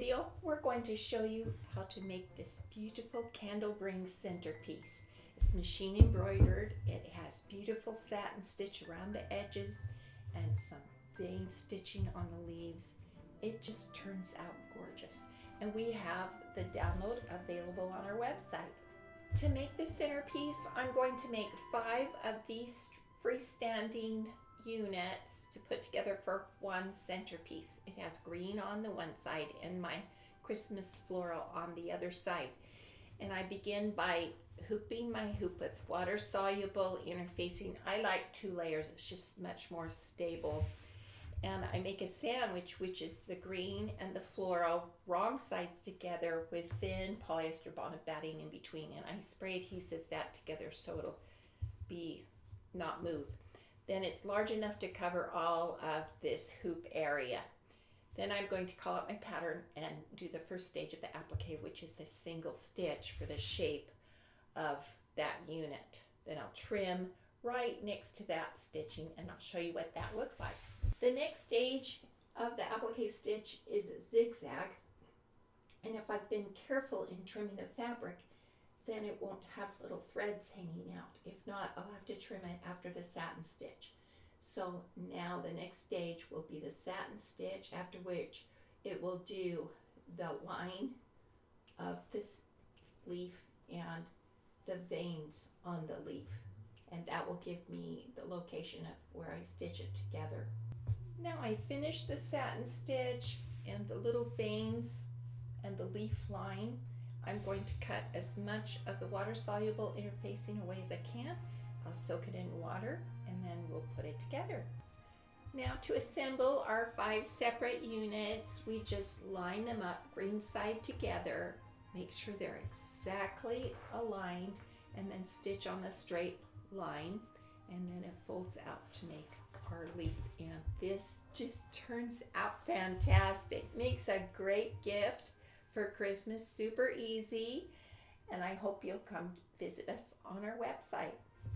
video, we're going to show you how to make this beautiful candle ring centerpiece. It's machine embroidered. It has beautiful satin stitch around the edges and some vein stitching on the leaves. It just turns out gorgeous. And we have the download available on our website. To make the centerpiece, I'm going to make 5 of these freestanding units to put together for one centerpiece. It has green on the one side and my Christmas floral on the other side. And I begin by hooping my hoop with water soluble interfacing. I like 2 layers, it's just much more stable. And I make a sandwich, which is the green and the floral wrong sides together with thin polyester bonded batting in between, and I spray adhesive that together so it'll be not move. Then it's large enough to cover all of this hoop area. Then I'm going to call out my pattern and do the first stage of the applique, which is a single stitch for the shape of that unit. Then I'll trim right next to that stitching and I'll show you what that looks like. The next stage of the applique stitch is a zigzag, and if I've been careful in trimming the fabric, then it won't have little threads hanging out. If not, I'll have to trim it after the satin stitch. So now the next stage will be the satin stitch, after which it will do the line of this leaf and the veins on the leaf, and that will give me the location of where I stitch it together. Now I finished the satin stitch and the little veins and the leaf line. I'm going to cut as much of the water-soluble interfacing away as I can. I'll soak it in water and then we'll put it together. Now to assemble our 5 separate units, we just line them up green side together, make sure they're exactly aligned, and then stitch on the straight line, and then it folds out to make our leaf, and this just turns out fantastic. Makes a great gift for Christmas, super easy, and I hope you'll come visit us on our website.